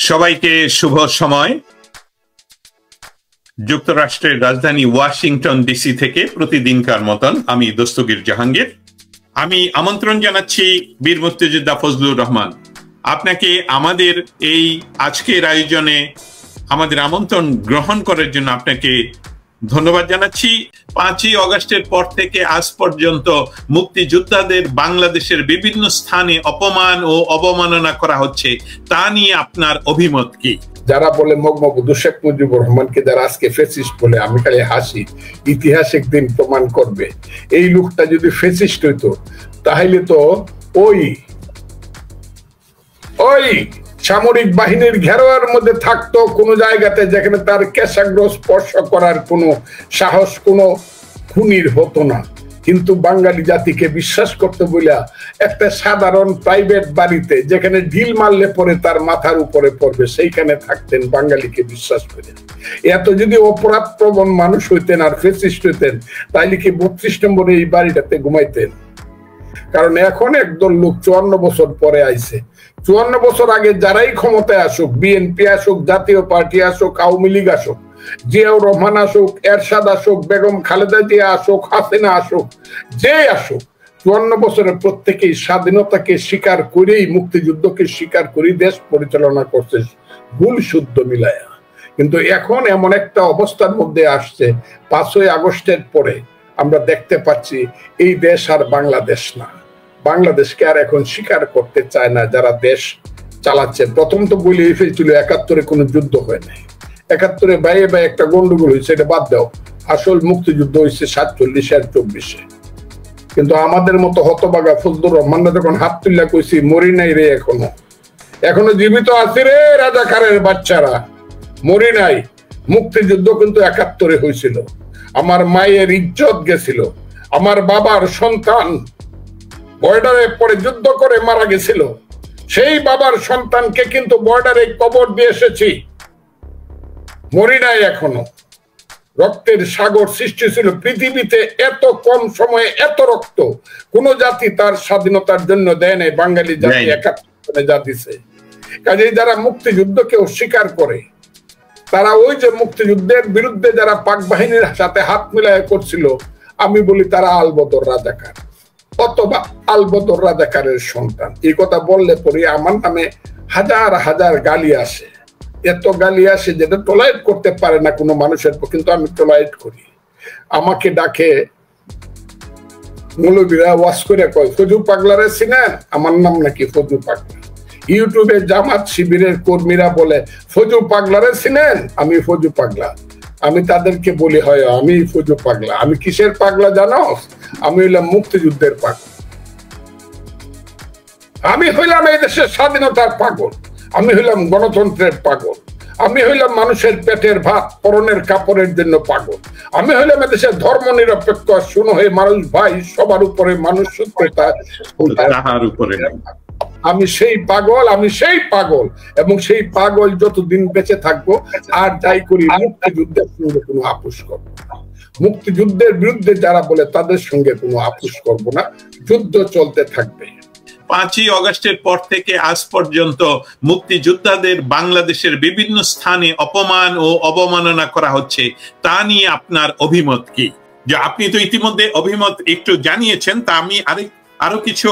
সবাইকে শুভ সময়। যুক্তরাষ্ট্রের রাজধানী ওয়াশিংটন ডিসি থেকে প্রতিদিনকার মতন আমি দস্তগীর জাহাঙ্গীর। আমি আমন্ত্রণ জানাচ্ছি বীর মুক্তিযোদ্ধা ফজলুর রহমান আপনাকে আমাদের এই আজকের আয়োজনে আমাদের আমন্ত্রণ গ্রহণ করার জন্য আপনাকে ধন্যবাদ জানাচ্ছি। 5ই আগস্টের পর থেকে আজ পর্যন্ত মুক্তিযোদ্ধাদের বাংলাদেশের বিভিন্ন স্থানে অপমান ও অবমাননা করা হচ্ছে, তা নিয়ে আপনার অভিমত কি? যারা বলে বঙ্গবন্ধু শেখ মুজিবুর রহমানকে যারা আজকে ফেসিস্ট বলে, আমি খালি হাসি। ইতিহাস একদিন প্রমাণ করবে এই লোকটা যদি ফেসিস্ট হইতো তাহলে তো ওই সামরিক বাহিনীর ঘেরোয়ার মধ্যে থাকতো কোন জায়গাতে যেখানে তার কেশাগ্র স্পর্শ করার কোনো সাহস কোনো খুনির হতো না। কিন্তু বাঙালি জাতিকে বিশ্বাস করতে বলিয়া একটা সাধারণ প্রাইভেট বাড়িতে যেখানে ঢিল মারলে পরে তার মাথার উপরে পড়বে সেইখানে থাকতেন বাঙালিকে বিশ্বাস করে। এত যদি অপরাধ প্রবণ মানুষ হইতেন আর ফেসিস্ট হইতেন তাইলে কি 32 নম্বরে এই বাড়িটাতে ঘুমাইতেন? কারণ এখন একদল লোক 54 বছর পরে আইছে। 54 বছর আগে যারাই ক্ষমতায় আসুক, বিএনপি আসুক, জাতীয় পার্টি আসুক, আওয়ামী লীগ আসুক, জিয়াউর রহমান আসুক, এরশাদ আসুক, বেগম খালেদা জিয়া আসুক, হাসিনা আসুক, যে আসুক, 54 বছরের প্রত্যেকেই স্বাধীনতাকে স্বীকার করেই মুক্তিযুদ্ধকে স্বীকার করেই দেশ পরিচালনা করছে ভুল শুদ্ধ মিলায়া। কিন্তু এখন এমন একটা অবস্থার মধ্যে আসছে 5ই আগস্টের পরে আমরা দেখতে পাচ্ছি এই দেশ আর বাংলাদেশ না। বাংলাদেশকে আর এখন স্বীকার করতে চায় না যারা দেশ চালাচ্ছে। প্রথম তো বলেই ফেলছিল 71-এ কোনো যুদ্ধ হয় নাই, 71-এ বাইরে একটা গন্ডগোল হয়েছে, এটা বাদ দাও। আসল মুক্তিযুদ্ধ হয়েছে 47 আর 24-এ। কিন্তু আমাদের মতো হতবাগা ফজলুর রহমানরা যখন হাত তুল্লা কইছি মরি নাই রে, এখনো জীবিত আছি রে রাজাকারের বাচ্চারা, মরি নাই। মুক্তিযুদ্ধ কিন্তু 71-এ হয়েছিল। আমার মায়ের ইজ্জত গেছিল, আমার বাবার সন্তান বর্ডারে পরে যুদ্ধ করে মারা গেছিল, সেই বাবার সন্তানকে কিন্তু বর্ডারে কবর দিয়ে এসেছি, মরি নাই এখনো। রক্তের সাগর সৃষ্টি ছিল পৃথিবীতে, এত কম সময়ে এত রক্ত কোন জাতি তার স্বাধীনতার জন্য দেয় নাই, বাঙালি জাতি 71-এ যা দিছে। কাজেই যারা মুক্তিযুদ্ধকে অস্বীকার করে তারা ওই যে মুক্তিযুদ্ধের বিরুদ্ধে যারা পাক বাহিনীর সাথে হাত মিলায় করছিল, আমি বলি তারা আলবদর রাজাকার অথবা আলবদর রাজাকারের সন্তান। এই কথা বললে পরে আমার নামে হাজার হাজার গালি আসে, এত গালি আসে যেটা টলারেট করতে পারে না কোনো মানুষের, কিন্তু আমি টলারেট করি। আমাকে ডাকে মৌলবীরা ওয়াজ করে কয়, ফজু পাগলারে চিনেন? আমার নাম নাকি ফজু পাগলা। ইউটিউবে জামাত শিবিরের কর্মীরা বলে ফজু পাগলারে চিনেন? আমি ফজু পাগলা। আমি তাদেরকে বলি হয় আমি ফজু পাগলা। আমি কিসের পাগলা জানো? আমি হইলাম মুক্তিযুদ্ধের পাগল, আমি হইলাম এই দেশের স্বাধীনতার পাগল, আমি হইলাম গণতন্ত্রের পাগল, আমি হইলাম মানুষের পেটের ভাত পরনের কাপড়ের জন্য পাগল, আমি হইলাম এদেশের ধর্ম নিরপেক্ষ শুনো হয়ে মানুষ ভাই সবার উপরে মানুষ সত্যতা তাহার উপরে। আমি সেই পাগল, আমি সেই পাগল, এবং সেই পাগল যতদিন বেঁচে থাকবো আর যাই করি মুক্তিযুদ্ধের সঙ্গে কোনো আপোষ করবো না। মুক্তিযুদ্ধের বিরুদ্ধে যারা বলে তাদের সঙ্গে কোনো আপোষ করবো না, যুদ্ধ চলতে থাকবে। 5ই আগস্টের পর থেকে আজ পর্যন্ত মুক্তিযোদ্ধাদের বাংলাদেশের বিভিন্ন স্থানে অপমান ও অবমাননা করা হচ্ছে, তা নিয়ে আপনার অভিমত কি? যে আপনি তো ইতিমধ্যে অভিমত একটু জানিয়েছেন, তা আমি আরো কিছু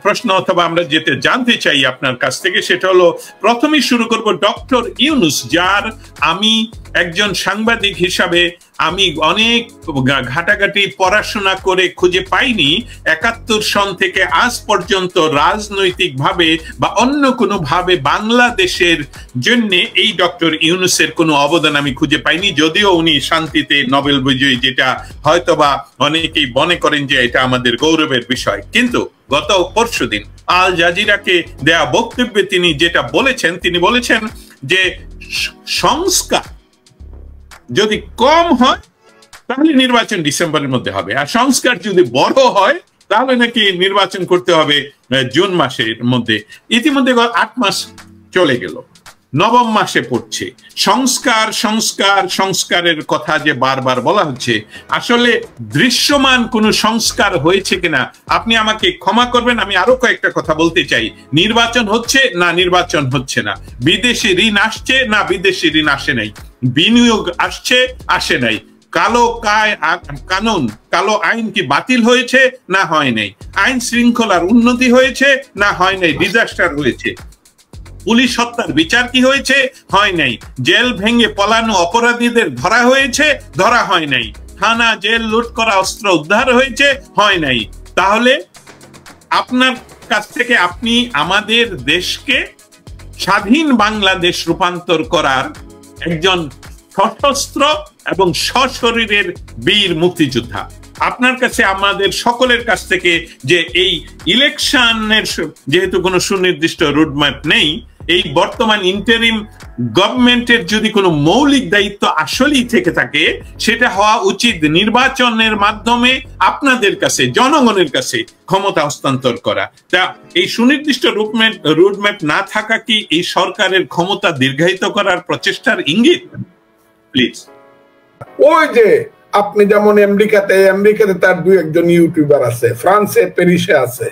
প্রশ্ন অথবা আমরা যেতে জানতে চাই আপনার কাছ থেকে। সেটা হলো, প্রথমেই শুরু করব ডক্টর ইউনূস, যার আমি একজন সাংবাদিক হিসাবে আমি অনেক ঘাটাঘাটি পড়াশোনা করে খুঁজে পাইনি 71 সন থেকে আজ পর্যন্ত রাজনৈতিকভাবে বা অন্য কোনো ভাবে বাংলাদেশের জন্য এই ডক্টর ইউনূসের কোনো অবদান আমি খুঁজে পাইনি। যদিও উনি শান্তিতে নোবেল বিজয়ী, যেটা হয়তোবা অনেকেই মনে করেন যে এটা আমাদের গৌরবের বিষয়। কিন্তু গত পরশুদিন আল জাজিরাকে দেয়া বক্তব্যে তিনি যেটা বলেছেন, তিনি বলেছেন যে সংস্কার যদি কম হয় তাহলে নির্বাচন ডিসেম্বরের মধ্যে হবে, আর সংস্কার যদি বড় হয় তাহলে নাকি নির্বাচন করতে হবে জুন মাসের মধ্যে। ইতিমধ্যে 8 মাস চলে গেল, নবম মাসে পড়ছে। সংস্কার সংস্কার সংস্কারের কথা যে বারবার বলা হচ্ছে, আসলে দৃশ্যমান কোনো সংস্কার হয়েছে কিনা আপনি আমাকে ক্ষমা করবেন, আমি আরো কয়েকটা কথা বলতে চাই। নির্বাচন হচ্ছে না নির্বাচন হচ্ছে না, বিদেশি ঋণ আসছে না বিদেশি ঋণ আসে নাই, বিনিয়োগ আসছে আসে নাই, কালো কানুন কালো আইন কি বাতিল হয়েছে না হয় নাই, আইন শৃঙ্খলার উন্নতি হয়েছে না হয় নাই, ডিজাস্টার হয়েছে, পুলিশ হত্যার বিচার কি হয়েছে হয় নাই, জেল ভেঙে পলানো অপরাধীদের ধরা হয়েছে ধরা হয় নাই, থানা জেল লুট করা অস্ত্র উদ্ধার হয়েছে হয় নাই। তাহলে আপনার কাছ থেকে আপনি আমাদের দেশকে স্বাধীন বাংলাদেশ রূপান্তর করার একজন সশস্ত্র এবং সশরীরের বীর মুক্তিযোদ্ধা, আপনার কাছে আমাদের সকলের কাছ থেকে যে এই ইলেকশনের যেহেতু কোনো সুনির্দিষ্ট রোডম্যাপ নেই, এই বর্তমান ইন্টারিম গভর্নমেন্টের যদি কোনো মৌলিক দায়িত্ব আসলেই থেকে থাকে, সেটা হওয়া উচিত নির্বাচনের মাধ্যমে আপনাদের কাছে জনগণের কাছে ক্ষমতা হস্তান্তর করা। তা এই সুনির্দিষ্ট রোডম্যাপ না থাকা কি এই সরকারের ক্ষমতা দীর্ঘায়িত করার প্রচেষ্টার ইঙ্গিত? প্লিজ। ওই যে আপনি যেমন আমেরিকাতে তার দুই একজন ইউটিউবার আছে, ফ্রান্সে প্যারিসে আছে,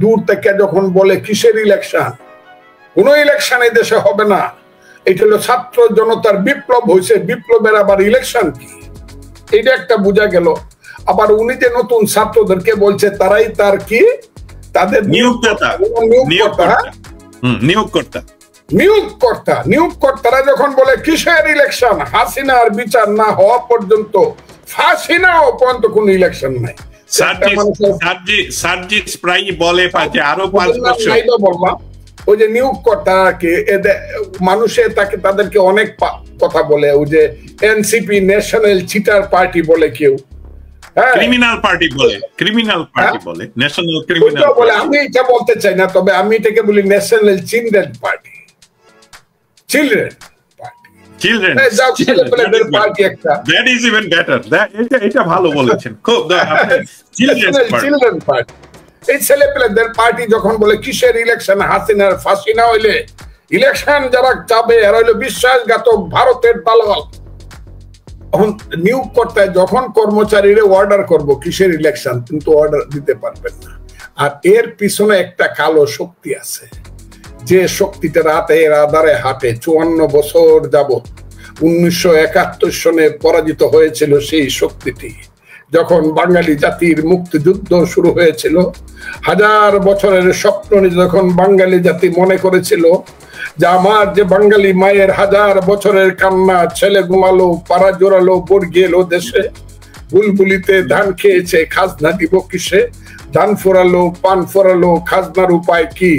দূর থেকে যখন বলে কিসের ইলেকশন, কোন ইলেকশন এই দেশে হবে না, এটা হলো ছাত্র জনতার বিপ্লব হয়েছে, বিপ্লবের আবার ইলেকশন কি, এটা একটা বোঝা গেল। আবার উনি যে নতুন ছাত্রদেরকে বলছে তারাই তার কি তাদের নিয়োগকর্তারা যখন বলে কিসের ইলেকশন, হাসিনার বিচার না হওয়া পর্যন্ত, ফাঁসি না হওয়া পর্যন্ত কোন ইলেকশন নাই। ওই যে নিয়োগকর্তাকে মানুষের তাদেরকে অনেক কথা বলে, ওই যে এনসিপি ন্যাশনাল চিটার পার্টি বলে, কেউ ক্রিমিনাল পার্টি বলে, ক্রিমিনাল পার্টি বলে, ন্যাশনাল ক্রিমিনাল বলে। আমি এটা বলতে চাই না, তবে আমি এটাকে বলি ন্যাশনাল চিলড্রেন পার্টি, চিলড্রেন এটা ভালো বলেছেন, খুব চিলড্রেন পার্টি। এই ছেলেপেলেদের পার্টি যখন বলে কিসের ইলেকশন, হাসিনার ফাঁসি না হইলে ইলেকশন যারা চাবে এরা হইলো বিশ্বাসঘাতক ভারতের দালাল। নিয়োগকর্তায় যখন কর্মচারীরা অর্ডার করব কিসের ইলেকশন, কিন্তু অর্ডার দিতে পারবেন না। আর এর পিছনে একটা কালো শক্তি আছে, যে শক্তিটা রাতের আধারে হাঁটে 54 বছর যাবত। 1971 সনে পরাজিত হয়েছিল সেই শক্তিটি, যখন বাঙালি জাতির মুক্তিযুদ্ধ শুরু হয়েছিল। 1000 বছরের স্বপ্ন নিয়ে যখন বাঙালি জাতি মনে করেছিল যে আমার যে বাঙালি মায়ের 1000 বছরের কান্না, ছেলে ঘুমালো, পাড়া জোড়ালো, বর্গি এলো দেশে, বুলবুলিতে ধান খেয়েছে, খাজনা দিব কিসে, ধান ফোরালো, পান ফোরালো, খাজনার উপায় কি,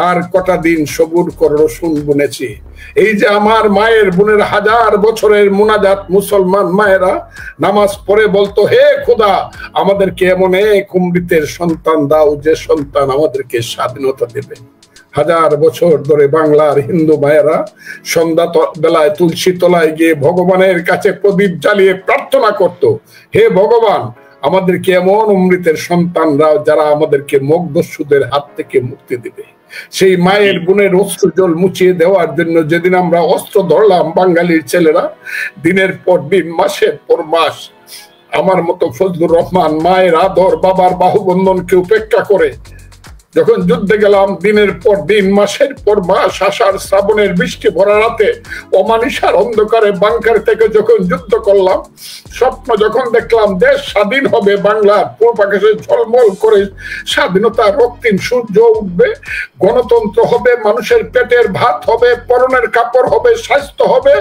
আর কটা দিন সবুর কর রসুন বুনেছি। এই যে আমার মায়ের বোনের 1000 বছরের মুনাজাত মুসলমান মায়েরা নামাজ পড়ে বলতো, হে খোদা আমাদেরকে এমন এক অমৃতের সন্তান দাও যে সন্তান আমাদেরকে স্বাধীনতা দেবে। 1000 বছর ধরে বাংলার হিন্দু মায়েরা সন্ধ্যা বেলায় তুলসী তলায় গিয়ে ভগবানের কাছে প্রদীপ জ্বালিয়ে প্রার্থনা করত, হে ভগবান আমাদেরকে এমন অমৃতের সন্তান দাও যারা আমাদেরকে মুগ্ধসুদের হাত থেকে মুক্তি দেবে। সেই মায়ের বোনের অস্ত্র জল মুছিয়ে দেওয়ার জন্য যেদিন আমরা অস্ত্র ধরলাম বাঙালির ছেলেরা, দিনের পর দিন মাসের পর মাস আমার মতো ফজলুর রহমান মায়ের আদর বাবার বাহুবন্ধনকে উপেক্ষা করে যখন যুদ্ধে গেলাম, দিনের পর দিন মাসের পর মাস আষাঢ় শ্রাবণের বৃষ্টি ভরা রাতে অমানিসার অন্ধকারে বাংকার থেকে যখন যুদ্ধ করলাম, স্বপ্ন যখন দেখলাম দেশ স্বাধীন হবে, বাংলার পূর্ব আকাশে ঝলমল করে স্বাধীনতার রক্তিম সূর্য উঠবে, গণতন্ত্র হবে, মানুষের পেটের ভাত হবে, পরনের কাপড় হবে, স্বাস্থ্য হবে,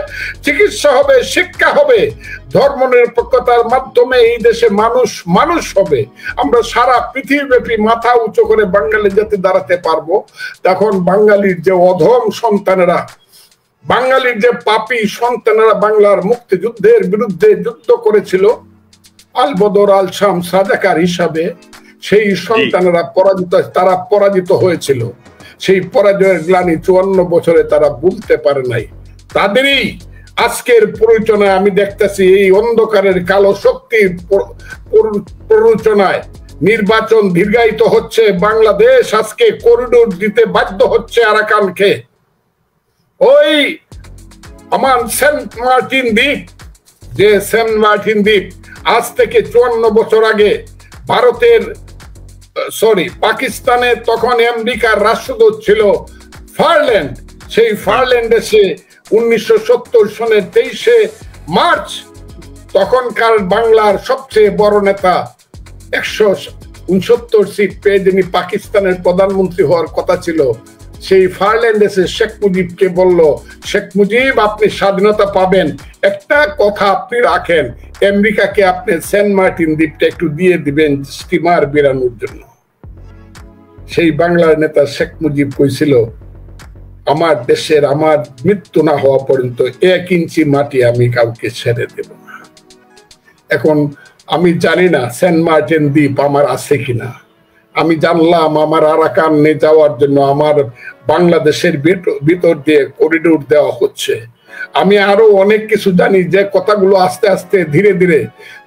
চিকিৎসা হবে, শিক্ষা হবে, ধর্ম নিরপেক্ষতার মাধ্যমে এই দেশে মানুষ মানুষ হবে, আমরা সারা পৃথিবীব্যাপী মাথা উঁচু করে বাঙালি জাতি দাঁড়াতে পারবো। তখন বাঙালির যে অধম সন্তানেরা, বাঙালির যে পাপী সন্তানেরা বাংলার মুক্তিযুদ্ধের বিরুদ্ধে যুদ্ধ করেছিল আল বদর আল শামস রাজাকার হিসাবে, সেই সন্তানেরা তারা পরাজিত হয়েছিল। সেই পরাজয়ের গ্লানি 54 বছরে তারা ভুলতে পারে নাই। তাদেরই আজকের প্ররোচনায় আমি দেখতেছি, এই অন্ধকারের কালো শক্তির প্ররোচনায় নির্বাচন দীর্ঘায়িত হচ্ছে। বাংলাদেশ আজকে করিডোর দিতে বাধ্য হচ্ছে আরাকানকে। ওই আমার সেন্ট মার্টিন দ্বীপ, যে সেন্ট মার্টিন দ্বীপ আজ থেকে 54 বছর আগে পাকিস্তানের তখন আমেরিকার রাষ্ট্রদূত ছিল ফারল্যান্ড। সেই ফারল্যান্ডে সে 1970 সনের 23শে মার্চ তখনকার বাংলার সবচেয়ে বড় নেতা 169 সিট পেয়ে যিনি পাকিস্তানের প্রধানমন্ত্রী হওয়ার কথা ছিল, সেই ফারল্যান্ড এসে শেখ মুজিবকে বলল, শেখ মুজিব আপনি স্বাধীনতা পাবেন, একটা কথা আপনি রাখেন, আমেরিকাকে আপনি সেন্ট মার্টিন দ্বীপটা একটু দিয়ে দিবেন স্টিমার বেরানোর জন্য। সেই বাংলার নেতা শেখ মুজিব কইছিল, আমার দেশের আমার মৃত্যু না হওয়া পর্যন্ত 1 ইঞ্চি মাটি আমি কাউকে ছেড়ে দেব না। এখন আমি জানি না সেন্ট মার্টিন দ্বীপ আমার আছে কিনা। আমি জানলাম আমার আরাকানে যাওয়ার জন্য আমার বাংলাদেশের ভিতর দিয়ে করিডোর দেওয়া হচ্ছে। আমি আরো অনেক কিছু জানি যে কথাগুলো আস্তে আস্তে ধীরে ধীরে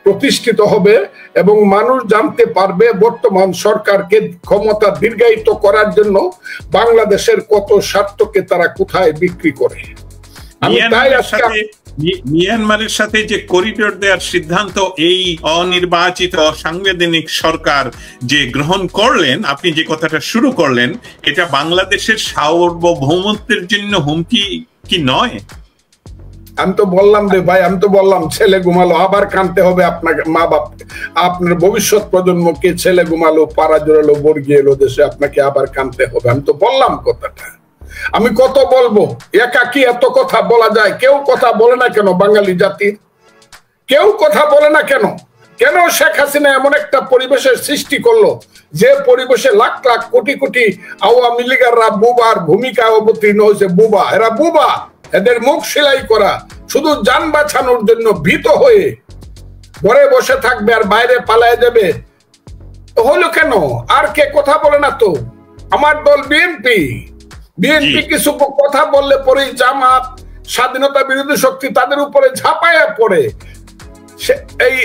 প্রতিষ্ঠিত হবে এবং মানুষ জানতে পারবে বর্তমান সরকারকে ক্ষমতা দীর্ঘায়িত করার জন্য বাংলাদেশের কত স্বার্থকে তারা কোথায় বিক্রি করে। আমি তাই আজকে মিয়ানমারের সাথে যে করিডোর দেওয়ার সিদ্ধান্ত এই অনির্বাচিত সাংবিধানিক সরকার যে গ্রহণ করলেন, আপনি যে কথাটা শুরু করলেন, এটা বাংলাদেশের সার্বভৌমত্বের জন্য হুমকি কি নয়? আমি তো বললাম রে ভাই, আমি তো বললাম ছেলে ঘুমালো, আবার কানতে হবে আপনাকে, মা বাপ আপনার ভবিষ্যৎ প্রজন্মকে, ছেলে ঘুমালো, পাড়া জোড়ালো, বর্গি এলো দেশে, আপনাকে আবার কানতে হবে। আমি তো বললাম কথাটা। আমি কত বলবো, একাকি এত কথা বলা যায়? কেউ কথা বলে না কেন? বাঙালি জাতির কেউ কথা বলে না কেন? কেন শেখ হাসিনা এমন একটা পরিবেশের সৃষ্টি করলো যে পরিবেশে লাখ লাখ কোটি কোটি আওয়ামী লীগাররা বুবার ভূমিকা অবতীর্ণ হয়েছে? বুবা, এরা বুবা, এদের মুখ সেলাই করা, শুধু যান বাঁচানোর জন্য ভীত হয়ে ঘরে বসে থাকবে আর বাইরে পালায় যাবে। হলো কেন? আর কে কথা বলে না তো? আমার দল বিএনপি কিছু কথা বললে পরে জামাত, স্বাধীনতা বিরোধী শক্তি তাদের উপরে ঝাঁপায়া পড়ে। এই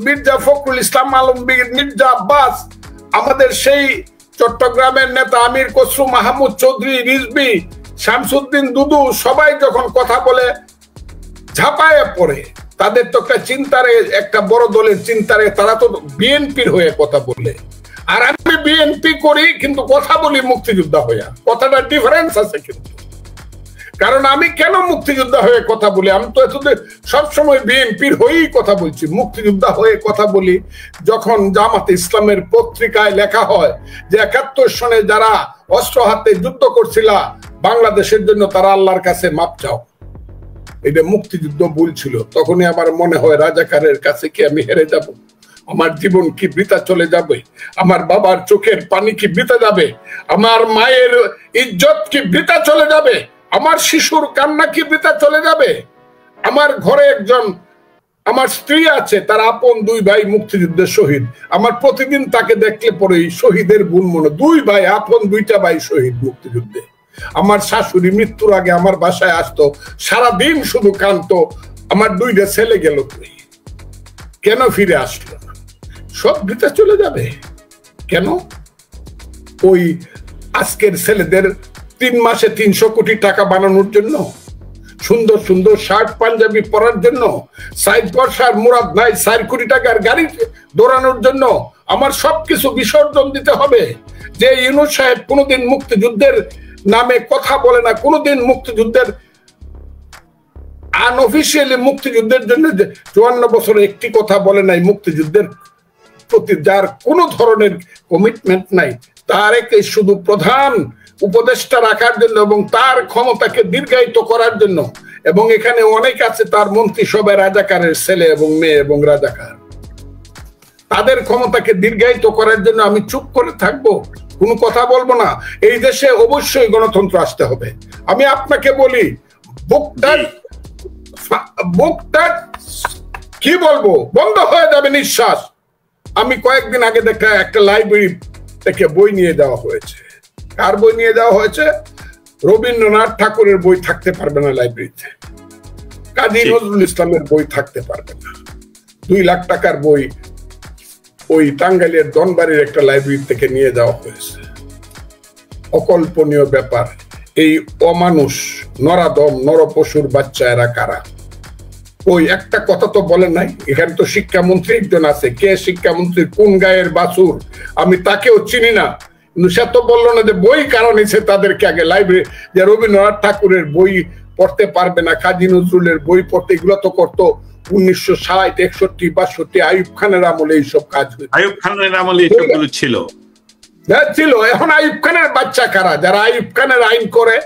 মির্জা ফখরুল ইসলাম আলমগীর, মির্জা আব্বাস, আমাদের সেই চট্টগ্রামের নেতা আমির খসরু মাহমুদ চৌধুরী, রিজভী, শামসুদ্দিন দুদু, সবাই যখন কথা বলে ঝাঁপায়া পড়ে, তাদের তো একটা চিন্তারে, একটা বড় দলের চিন্তারে, তারা তো বিএনপির হয়ে কথা বলে। আর আমি বিএনপি করি কিন্তু কথা বলি মুক্তিযোদ্ধা হইয়া। কথাটা ডিফারেন্স আছে কিন্তু। কারণ আমি কেন মুক্তিযোদ্ধা হয়ে কথা বলি? আমি তো এতদিন সবসময় বিএনপির হয়েই কথা বলছি, মুক্তিযোদ্ধা হয়ে কথা বলি যখন জামাতে ইসলামের পত্রিকায় লেখা হয় যে 71 সনে যারা অস্ত্র হাতে যুদ্ধ করছিল বাংলাদেশের জন্য, তারা আল্লাহর কাছে মাপ চাও। এটা মুক্তিযুদ্ধ বলছিল। তখনই আমার মনে হয় রাজাকারের কাছে কি আমি হেরে যাব? আমার জীবন কি বৃথা চলে যাবে? আমার বাবার চোখের পানি কি বৃথা যাবে? আমার মায়ের ইজ্জত কি বৃথা চলে যাবে? আমার শিশুর কান্না কি বৃথা চলে যাবে? আমার ঘরে একজন আমার স্ত্রী আছে, তার আপন 2 ভাই মুক্তিযুদ্ধের শহীদ। আমার প্রতিদিন তাকে দেখলে পরে শহীদের গুণ মনে, 2 ভাই, আপন 2টা ভাই শহীদ মুক্তিযুদ্ধে। আমার শাশুড়ি মৃত্যুর আগে আমার বাসায় আসতো, সারাদিন শুধু কাঁদতো, আমার 2টা ছেলে গেল, তুই কেন ফিরে আসলো? সব বৃথা চলে যাবে কেন? ওই আজকের ছেলেদের 3 মাসে 300 কোটি টাকা বানানোর জন্য, সুন্দর সুন্দর শার্ট পাঞ্জাবি পরার জন্য, সাইড বর্ষার মুরাদ নাই 4 কোটি টাকার গাড়ি দৌড়ানোর জন্য আমার সবকিছু বিসর্জন দিতে হবে? যে ইউনূস সাহেব কোনোদিন মুক্তিযুদ্ধের নামে কথা বলে না, কোনোদিন মুক্তিযুদ্ধের আনঅফিসিয়ালি মুক্তিযুদ্ধের জন্য 54 বছরে একটি কথা বলে নাই, মুক্তিযুদ্ধের প্রতি যার কোনো ধরনের কমিটমেন্ট নাই, তারকে শুধু প্রধান উপদেষ্টা রাখার জন্য এবং তার ক্ষমতাকে দীর্ঘায়িত করার জন্য, এবং এখানে অনেক আছে তার মন্ত্রিসভায় রাজাকারের ছেলে এবং মেয়ে এবং রাজাকার, তাদের ক্ষমতাকে দীর্ঘায়িত করার জন্য আমি চুপ করে থাকবো, কোনো কথা বলবো না? এই দেশে অবশ্যই গণতন্ত্র আসতে হবে। আমি আপনাকে বলি, বুকটা কি বলবো, বন্ধ হয়ে যাবে নিঃশ্বাস। আমি কয়েকদিন আগে দেখা একটা লাইব্রেরি থেকে বই নিয়ে যাওয়া হয়েছে। কার বই নিয়ে যাওয়া হয়েছে? রবীন্দ্রনাথ ঠাকুরের বই থাকতে পারবে না লাইব্রেরিতে, কাজী নজরুল ইসলামের বই থাকতে পারবে না। 2 লাখ টাকার বই ওই টাঙ্গাইলের দনবাড়ির একটা লাইব্রেরি থেকে নিয়ে যাওয়া হয়েছে। অকল্পনীয় ব্যাপার। এই অমানুষ নরাদম নরপশুর বাচ্চা এরা কারা? ওই একটা কথা তো বলে নাই, এখানে তো শিক্ষামন্ত্রী একজন আছে, কে শিক্ষামন্ত্রী কোন গায়ের বাছুর আমি তাকেও চিনি না, কিন্তু সে তো বললো না যে বই কারণ এসে তাদেরকে আগে লাইব্রেরি, যে রবীন্দ্রনাথ ঠাকুরের বই পড়তে পারবে না, কাজী নজরুলের বই পড়তে, এগুলো তো করতো 1960, 61, 62 আইয়ুব খানের আমলে এইসব কাজ হয়েছে। আইয়ুব খানের আমলে এইসবগুলো ছিল। এখন আইয়ুব খানের বাচ্চা কারা? যারা আইয়ুব খানের আইন করে।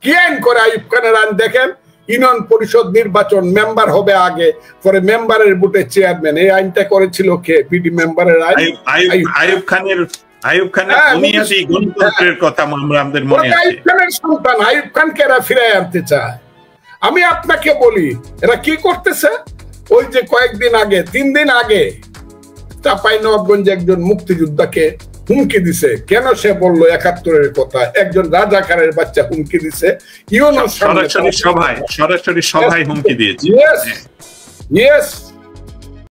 কি আইন করে আইয়ুব খানের আইন? দেখেন, ইউনিয়ন পরিষদ নির্বাচন, মেম্বার হবে আগে, পরে মেম্বারের বুটে চেয়ারম্যান। এই আইনটা করেছিল কে? বিডি মেম্বারের আইন। আইয়ুব খানের বুনিয়াদি গণতন্ত্রের কথা আমাদের মনে আছে। আইয়ুব খানের সন্তান, আইয়ুব খানকে এরা ফিরিয়ে আনতে চায়। আমি আপনাকে বলি এরা কি করতেছে। ওই যে কয়েকদিন আগে, 3 দিন আগে চাঁপাইনবাবগঞ্জে একজন মুক্তিযোদ্ধাকে হুমকি দিছে। কেন? সে বললো 71-এর কথা। একজন রাজাকারের বাচ্চা হুমকি দিছে, সরাসরি সভায় হুমকি দিয়েছে। ইয়েস,